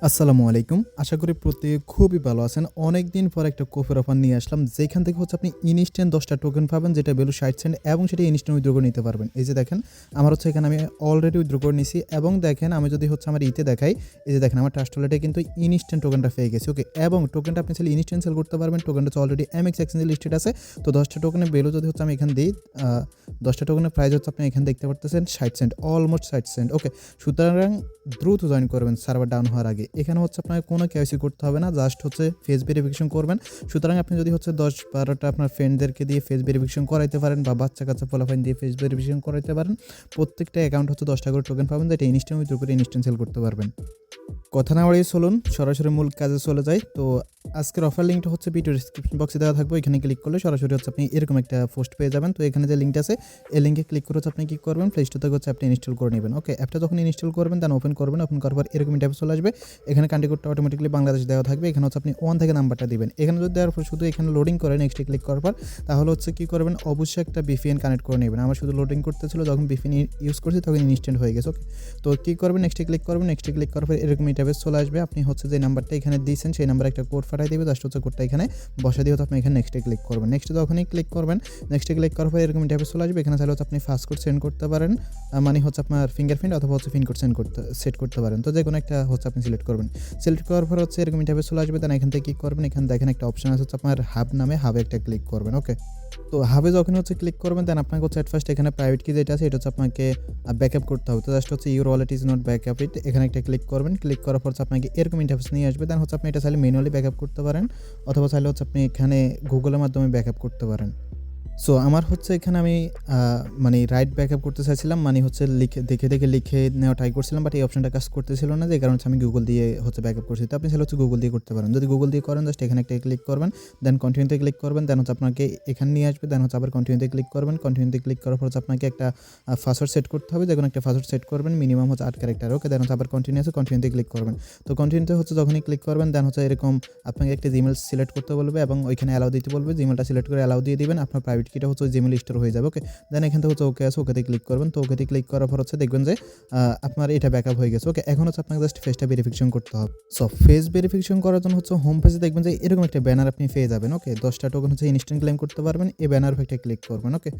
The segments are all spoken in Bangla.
আসসালামু আলাইকুম। আশা করি প্রত্যেকে খুবই ভালো আছেন। অনেকদিন পর একটা কোপের অফার নিয়ে আসলাম। যেখান থেকে হচ্ছে আপনি ইনস্ট্যান্ট ১০ টা টোকেন পাবেন যেটা ভ্যালু ৬০ সেন্ট এবং সেটা ইনস্ট্যান্ট উইথড্র করে নিতে পারবেন। এই যে দেখেন আমার হচ্ছে এখানে আমি অলরেডি উইথড্র করে নিছি এবং দেখেন আমি যদি হচ্ছে আমার দেখাই, এই যে দেখেন আমার ট্রাস্ট ওয়ালেটে কিন্তু ইনস্ট্যান্ট টোকেনটা পেয়ে গেছি। ওকে, এবং টোকেনটা আপনি চাইলে ইনস্ট্যান্ট সেল করতে পারবেন। টোকেনটা হচ্ছে অলরেডি এমএক্স এক্সচেঞ্জে লিস্টেড আছে। তো ১০ টা টোকেনের ভ্যালু যদি হচ্ছে আমি এখানে দিই, ১০ টা টোকেনের প্রাইস হচ্ছে আপনি এখানে দেখতে পারতেছেন ৬০ সেন্ট, অলমোস্ট ৬০ সেন্ট। ওকে, সুতরাং দ্রুত জয়েন করবেন সার্ভার ডাউন হওয়ার আগে। এখানে হচ্ছে আপনাকে কোনো কেওয়াইসি করতে হবে না, জাস্ট হচ্ছে ফেস ভেরিফিকেশন করবেন। সুতরাং আপনি যদি হচ্ছে ১০-১২টা আপনার ফ্রেন্ডদেরকে দিয়ে ফেস ভেরিফিকেশন করাইতে পারেন বা বাচ্চা-কাচ্চা পোলাপাইন দিয়ে ফেস ভেরিফিকেশন করাইতে পারেন। প্রত্যেকটা অ্যাকাউন্ট হচ্ছে ১০ টা করে টোকেন পাবেন, যেটা ইনস্ট্যান্ট উইথড্র করে ইনস্ট্যান্ট সেল করতে পারবেন। কথা না বাড়িয়ে চলুন সরাসরি মূল কাজে চলে যাই। তো আজকের অফার লিঙ্কটা হচ্ছে ভিডিও ডিসক্রিপশন বক্সে দেওয়া থাকবে। এখানে ক্লিক করলে সরাসরি হচ্ছে আপনি এরকম একটা পোস্ট পেয়ে যাবেন। তো এখানে যে লিঙ্কটা আছে এই লিঙ্কে ক্লিক করে হচ্ছে আপনি কী করবেন, প্লে স্টোর থেকে হচ্ছে আপনি ইনস্টল করে নেবেন। ওকে, অ্যাপটা যখন ইনস্টল করবেন দেন ওপেন করবেন। ওপেন করার পর এরকম ইন্টারফেস চলে আসবে। এখানে কান্ট্রি কোডটা অটোমেটিক্যালি বাংলাদেশ দেওয়া থাকবে। এখানে হচ্ছে আপনি 1 থেকে নাম্বারটা দিবেন। এখানে যদি দেওয়ার পর শুধু এখানে লোডিং করে নেক্সটে ক্লিক করার পর তাহলে হচ্ছে কী করবেন, অবশ্যই একটা ভিপিএন কানেক্ট করে নেবেন। আমার শুধু লোডিং করতেছিল, যখন ভিপিএন ইউজ করছি তখন ইনস্ট্যান্ট হয়ে গেছে। ওকে, তো কী করবেন, নেক্সটে ক্লিক করবেন। নেক্সটে ক্লিক করার পর এরকম ইন্টারফেস চলে আসবে। আপনি হচ্ছে যে নাম্বারটা এখানে দিয়েছেন সেই নাম্বারে একটা কোড পাঠিয়ে দিবে। জাস্ট হচ্ছে কোডটা এখানে বসা দিয়ে হচ্ছে আপনি এখানে নেক্সটে ক্লিক করবেন। নেক্সটে যখনই ক্লিক করবেন, নেক্সটে ক্লিক করার পর এরকম ইন্টারফেস চলে আসবে। এখানে চাইলে হচ্ছে আপনি ফাস্ট কোড সেন্ড করতে পারেন, মানে হচ্ছে আপনার ফিঙ্গারপ্রিন্ট অথবা হচ্ছে পিন কোড সেট করতে পারেন। তো যে কোনো একটা হচ্ছে আপনি সিলেক্ট করবেন। সিলেক্ট করার পর হচ্ছে এরকম ইন্টারফেস চলে আসবে। দেন এখান থেকে কি করবেন, এখানে দেখেন একটা অপশন আছে হচ্ছে আপনার হাব নামে, হাবে একটা ক্লিক করবেন। ওকে, তো হাবে যখন হচ্ছে ক্লিক করবেন দেন আপনাকে হচ্ছে এট ফার্স্ট এখানে প্রাইভেট কি যেটা আছে এটা হচ্ছে আপনাকে ব্যাকআপ করতে হবে। তো জাস্ট হচ্ছে your wallet is not backup it, এখানে একটা ক্লিক করবেন। ক্লিক করার পর হচ্ছে আপনাকে এরকম ইন্টারফেস নিয়ে আসবে। দেন হচ্ছে আপনি এটা চাইলে ম্যানুয়ালি ব্যাকআপ করতে পারেন অথবা চাইলে হচ্ছে আপনি এখানে গুগলের মাধ্যমে ব্যাকআপ করতে পারেন। সো আমার হচ্ছে এখানে আমি মানে রাইট ব্যাকআপ করতে চাইছিলাম, মানে হচ্ছে দেখে লিখে নেওয়া ট্রাই করছিলাম, বাট এই অপশনটা কাজ করতেছিল না, যে কারণে হচ্ছে আমি গুগল দিয়ে হচ্ছে ব্যাকআপ করছি। তো আপনি চাইলে হচ্ছে গুগল দিয়ে করতে পারেন। যদি গুগল দিয়ে করেন জাস্ট এখানে একটা ক্লিক করবেন, দেন কন্টিনিউতে ক্লিক করবেন। দেন হচ্ছে আপনাকে এখানে নিয়ে আসবে। দেন হচ্ছে আবার কন্টিনিউতে ক্লিক করবেন। কন্টিনিউতে ক্লিক করার পর হচ্ছে আপনাকে একটা পাসওয়ার্ড সেট করতে হবে, যে কোনো একটা পাসওয়ার্ড সেট করবেন, মিনিমাম হচ্ছে 8 ক্যারেক্টার। ওকে, দেন হচ্ছে আবার কন্টিনিউতে ক্লিক করবেন। তো কন্টিনিউতে হচ্ছে যখনই ক্লিক করবেন দেন হচ্ছে এরকম আপনাকে একটা জিমেল সিলেক্ট করতে বলবে এবং ওইখানে অ্যালাউ দিতে বলবে। জিমেলটা সিলেক্ট করে অ্যালাউ দিয়ে দিবেন। আপনার প্রাইভেট কিটা হচ্ছে ওই জিমেল স্টোর হয়ে যাবে। ওকে, দেন এখান থেকে হচ্ছে ওকে আছে, ওকেতে ক্লিক করবেন। তো ওকেতে ক্লিক করার পর হচ্ছে দেখবেন যে আপনার এটা ব্যাকআপ হয়ে গেছে। ওকে, এখন হচ্ছে আপনাকে জাস্ট ফেসটা ভেরিফিকেশন করতে হবে। সো ফেস ভেরিফিকেশন করার জন্য হচ্ছে হোম পেজে দেখবেন যে এরকম একটা ব্যানার আপনি পেয়ে যাবেন। ওকে, 10টা টোকেন হচ্ছে ইনস্ট্যান্ট ক্লেম করতে পারবেন। এই ব্যানার একটা ক্লিক করবেন। ওকে,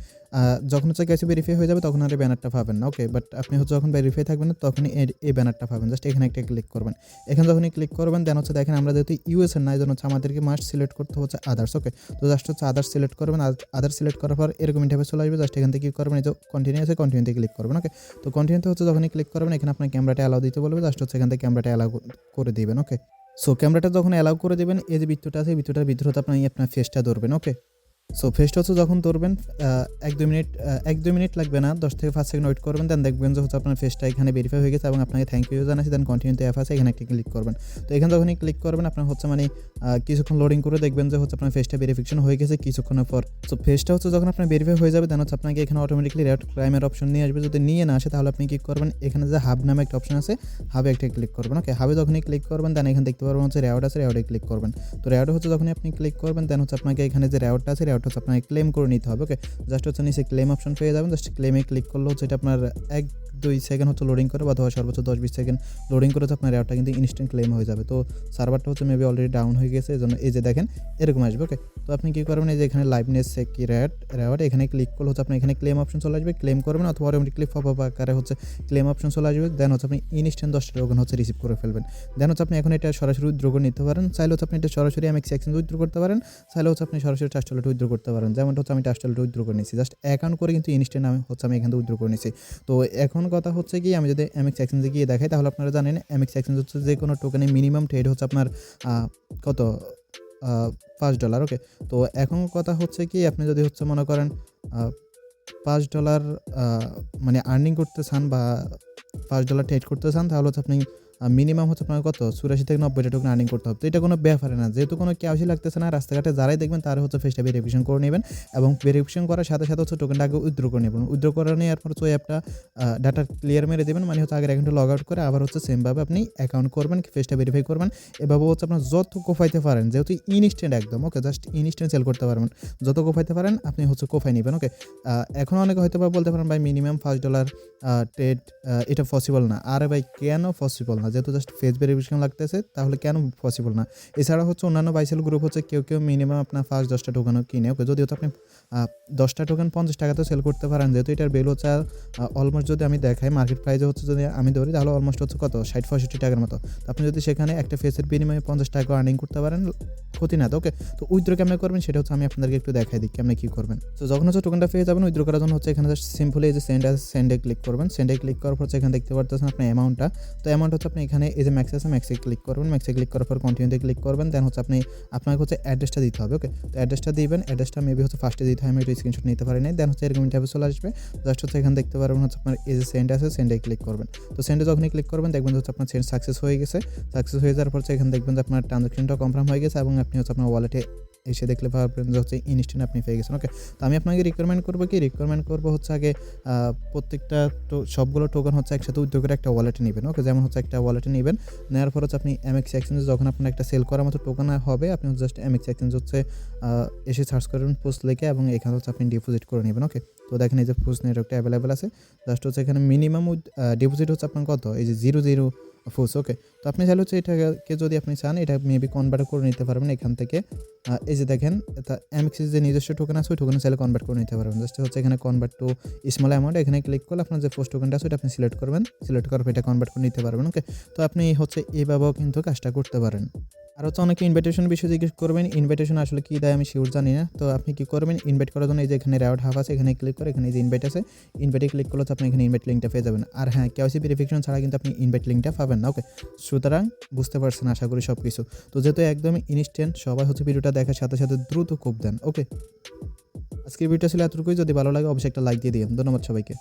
যখন হচ্ছে কেসে ভেরিফাই হয়ে যাবে তখন আর এই ব্যানারটা পাবেন না। ওকে, বাট আপনি হচ্ছে যখন ভেরিফাই থাকবেন না তখনই এই ব্যানারটা পাবেন। জাস্ট এখানে একটা ক্লিক করবেন। এখানে যখনই ক্লিক করবেন দেন হচ্ছে দেখেন আমরা যেহেতু ইউএসএর না, এই জন্য হচ্ছে আমাদেরকে মাস্ট সিলেক্ট করতে হচ্ছে আদার্স। ওকে, তো জাস্ট হচ্ছে আদার্স সিলেক্ট করবেন। আদার্স সিলেক্ট করার পর এরকম ইন্টারফেস চলে আসবে। জাস্ট এখান থেকে কি করবেন, এই যে কন্টিনিউতে ক্লিক করবেন। ওকে, তো কন্টিনিউতে হচ্ছে যখনই ক্লিক করবেন এখানে আপনার ক্যামেরাটা অ্যালাউ দিতে বলবে। জাস্ট হচ্ছে এখান থেকে ক্যামেরাটা অ্যালাউ করে দিবেন। ওকে, সো ক্যামেরাটা যখন অ্যালাউ করে দিবেন, এই যে বৃত্তটা আছে এই বৃত্তটার ভিতরে হতে আপনি আপনার ফেসটা ধরবেন। ওকে, সো ফেসটা হচ্ছে যখন ধরবেন ১-২ মিনিট লাগবে না, ১০ থেকে ৫ সেকেন্ড ওয়েট করবেন। দেন দেখবেন যে হচ্ছে আপনার ফেসটা এখানে ভেরিফাই হয়ে গেছে এবং আপনাকে থ্যাংক ইউ জানাচ্ছি। দেন কন্টিনিউতে অ্যাপ আছে, এখানে একটা ক্লিক করবেন। তো এখানে যখনই ক্লিক করবেন আপনার হচ্ছে মানে কিছুক্ষণ লোডিং করে দেখবেন যে হচ্ছে আপনার ফেসটা ভেরিফিকেশন হয়ে গেছে কিছুক্ষণের পর। সো ফেসটা হচ্ছে যখন আপনার ভেরিফাই হয়ে যাবে দেন হচ্ছে আপনাকে এখানে অটোমেটিকলি রেড ক্রাইমের অপশন নিয়ে আসবে। যদি নিয়ে না আসে তাহলে আপনি কি করবেন, এখানে যে হাব নামে একটা অপশন আছে, হাবে একটা ক্লিক করবেন। ওকে, হাবে যখনই ক্লিক করবেন দেন এখানে দেখতে পারবেন হচ্ছে রেওয়ার্ড আছে, রেওয়ার্ডে ক্লিক করবেন। তো রেওয়ার্ড হচ্ছে যখনই আপনি ক্লিক করবেন দেন হচ্ছে আপনাকে এখানে যে রেওয়ার্ডটা আছে রেওয়ার্ড হচ্ছে আপনাকে ক্লেম করে নিতে হবে। ওকে, জাস্ট হচ্ছে নিচে ক্লেম অপশন পেয়ে যাবেন। জাস্ট ক্লেমে ক্লিক করলে হচ্ছে এটা আপনার ১-২ সেকেন্ড হচ্ছে লোডিং করে, অথবা সর্বোচ্চ 10-20 সেকেন্ড লোডিং করে হচ্ছে আপনার রেওয়ার্ডটা কিন্তু ইনস্ট্যান্ট ক্লেম হয়ে যাবে। তো সার্ভারটা হচ্ছে মেবি অলরেডি ডাউন হয়ে গেছে, এজন্য এই যে দেখেন এরকম আসবে। ওকে, তো আপনি কী করবেন, এই যে এখানে লাইভনেস কি রেওয়ার্ড এখানে ক্লিক করলে হচ্ছে আপনি এখানে ক্লেম অপশন চলে আসবে, ক্লেম করবেন অথবা অটোমেটিকলি পপ আকারে হচ্ছে ক্লেম অপশন চলে আসবে। দেন হচ্ছে আপনি ইনস্ট্যান্ট 10টা টোকেন হচ্ছে রিসিভ করে ফেলবেন। দেন হচ্ছে আপনি এখন এটা সরাসরি উইথড্র করে নিতে পারেন। চাইলে হচ্ছে আপনি এটা সরাসরি এমএক্স এক্সচেঞ্জ উইথড্র করতে পারেন, চাইলে হচ্ছে আপনি সরাসরি ট্রাস্ট ওয়ালেট উইথড্র করতে পারেন। যেমনটা হচ্ছে আমি ট্রাস্ট ওয়ালেট উইথড্র করে নিয়েছি, জাস্ট অ্যাকাউন্ট করে কিন্তু ইনস্ট্যান্ট আমি এখান থেকে উইথড্র করে নিয়েছি। তো এখন কথা হচ্ছে কি, আমি যদি এমএক্স এক্সচেঞ্জে গিয়ে দেখাই তাহলে আপনারা জানেন এমএক্স এক্সচেঞ্জ হচ্ছে যে কোনো টোকেনে মিনিমাম ট্রেড হচ্ছে আপনার কত $5। ওকে, তো এখন কথা হচ্ছে কি, আপনি যদি হচ্ছে মনে করেন $5 মানে আর্নিং করতে চান বা $5 ট্রেড করতে চান তাহলে হচ্ছে আপনি মিনিমাম হচ্ছে আপনার কত ৮৪ থেকে ৯০টা টোকেন আর্নিং করতে হবে। তো এটা কোনো ব্যাপারে না, যেহেতু কোনো কেওয়াইসি লাগতেছে না, রাস্তাঘাটে যারাই দেখবেন তারা হচ্ছে ফেসটা ভেরিফিকেশন করে নেবেন এবং ভেরিফিকেশন করার সাথে সাথে হচ্ছে টোকেনটা আগে উইথড্র করে নেবেন। উইথড্র করে নেওয়ার পর হচ্ছে ওই অ্যাপটা ডাটা ক্লিয়ার মেরে দেবেন, মানে হচ্ছে আগের অ্যাকাউন্টে লগ আউট করে আবার হচ্ছে সেমভাবে আপনি অ্যাকাউন্ট করবেন, ফেসটা ভেরিফাই করবেন। এভাবে হচ্ছে আপনার যত কোফাইতে পারেন, যেহেতু ইনস্ট্যান্ট একদম। ওকে, জাস্ট ইনস্ট্যান্ট সেল করতে পারবেন, যত কোফাইতে পারেন আপনি হচ্ছে কোফাই নেবেন। ওকে, এখন অনেকে হয়তো বা বলতে পারেন ভাই মিনিমাম $5 ট্রেড এটা পসিবল না। আরে ভাই কেন পসিবল না, না, যেহেতু জাস্ট ফেস ভেরিফিকেশন লাগতেছে তাহলে কেন পসিবল না। এছাড়া হচ্ছে অন্যান্য বাইসেল গ্রুপ হচ্ছে কেউ মিনিমাম আপনার ফার্স্ট 10টা টোকেনও কিনে, ওকে, যদিও তো আপনি 10টা টোকেন 50 টাকাতেও সেল করতে পারেন, যেহেতু এটার ভ্যালু হচ্ছে অলমোস্ট যদি আমি দেখাই মার্কেট প্রাইসে হচ্ছে যদি আমি ধরি তাহলে অলমোস্ট হচ্ছে কত 60-65 টাকার মতো। তো আপনি যদি সেখানে একটা ফেসের বিনিময়ে 50 টাকা আর্নিং করতে পারেন, ক্ষতি না তো, ওকে। তো উইথড্র কেমনে করবেন সেটা হচ্ছে আমি আপনাদেরকে একটু দেখাই দিই কেমনে কী করবেন। তো যখন হচ্ছে টোকেনটা পেয়ে যাবেন, উইথড্র করার জন্য হচ্ছে এখানে জাস্ট সিম্পলি এই যে সেন্ডে ক্লিক করবেন। সেন্ডে ক্লিক করার পর এখানে দেখতে পারতেছেন আপনার অ্যামাউন্টটা। তো অ্যামাউন্ট হচ্ছে আপনি এখানে এই যে ম্যাক্স আছে, ম্যাক্সে ক্লিক করবেন। ম্যাক্সে ক্লিক করার পর কন্টিনিউতে ক্লিক করবেন। দেন হচ্ছে আপনাকে হচ্ছে অ্যাড্রেসটা দিতে হবে, ওকে। তো অ্যাড্রেসটা দিবেন, অ্যাড্রেসটা মেবি হচ্ছে ফার্স্টে দিতে হয়, আমি একটু স্ক্রিনশট নিতে পারি নাই। দেন হচ্ছে এরকম ইন্টারভিউ চলে আসবে। জাস্ট হচ্ছে এখানে দেখতে পারবেন হচ্ছে আপনার এই যে সেন্ড আছে, সেন্ডে ক্লিক করবেন। তো সেন্ডে যখনই ক্লিক করবেন দেখবেন হচ্ছে আপনার সেন্ড সাকসেস হয়ে গেছে। সাকসেস হয়ে যাওয়ার পর এখানে দেখবেন যে আপনার ট্রানজাকশনটা কনফার্ম হয়ে গেছে এবং আপনি হচ্ছে আপনার ওয়ালেটে এসে দেখলে পারবেন যে হচ্ছে ইনস্ট্যান্ট আপনি পেয়ে গেছেন, ওকে। তো আমি আপনাকে রিকমেন্ড করবো হচ্ছে আগে প্রত্যেকটা সবগুলো টোকেন হচ্ছে একসাথে উইথড্র করে একটা ওয়ালেটে নেবেন, ওকে। যেমন হচ্ছে একটা ওয়ালেটে নেবেন, নেওয়ার পর হচ্ছে আপনি এমএক্স এক্সচেঞ্জে যখন আপনার একটা সেল করার মতো টোকেন হবে, আপনি জাস্ট এমএক্স এক্সচেঞ্জ হচ্ছে এসে সার্চ করবেন পোস্ট লিখে এবং এখানে হচ্ছে আপনি ডিপোজিট করে নেবেন, ওকে। তো দেখেন এই যে পোস্ট নেটওয়ার্কটা অ্যাভেলেবেল আছে। জাস্ট হচ্ছে এখানে মিনিমাম ডিপোজিট হচ্ছে আপনার কত, এই যে 00 ফুস, ওকে। তো আপনি চাইলে হচ্ছে এটাকে যদি আপনি চান এটা মেবি কনভার্ট করে নিতে পারবেন এখান থেকে। এই যে দেখেন এমএক্সের যে নিজস্ব টোকেন আছে ওই টোকেনে চাইলে কনভার্ট করে নিতে পারবেন। জাস্ট হচ্ছে এখানে কনভার্ট টু স্মল অ্যামাউন্ট, এখানে ক্লিক করলে আপনার যে পোস্ট টোকেনটা আছে ওটা আপনি সিলেক্ট করবেন। সিলেক্ট করার পর এটা কনভার্ট করে নিতে পারবেন, ওকে। তো আপনি হচ্ছে এইভাবেও কিন্তু কাজটা করতে পারেন। আর হচ্ছে অনেকে ইনভাইটেশন বিষয়ে জিজ্ঞেস করবেন, ইনভাইটেশন আসলে কী দেয় আমি শিওর জানি না। তো আপনি কী করবেন, ইনভাইট করার জন্য এই যে এখানে রেওয়ার্ড হাফ আছে, এখানে ক্লিক করে এখানে এই যে ইনভাইট আছে, ইনভাইটে ক্লিক করলে হচ্ছে আপনি এখানে ইনভাইট লিঙ্কটা পেয়ে যাবেন। আর হ্যাঁ, কেওয়াইসি ভেরিফিকেশন ছাড়া কিন্তু আপনি ইনভাইট লিঙ্কটা পাবেন না, ওকে। সুতরাং বুঝতে পারছেন আশা করি সব কিছু। তো যেহেতু একদমই ইনস্ট্যান্ট, সবাই হচ্ছে ভিডিওটা দেখার সাথে সাথে দ্রুত কোপ দেন, ওকে। আজকের ভিডিওটা ছিল এতটুকুই। যদি ভালো লাগে অবশ্যই একটা লাইক দিয়ে দিন। ধন্যবাদ সবাইকে।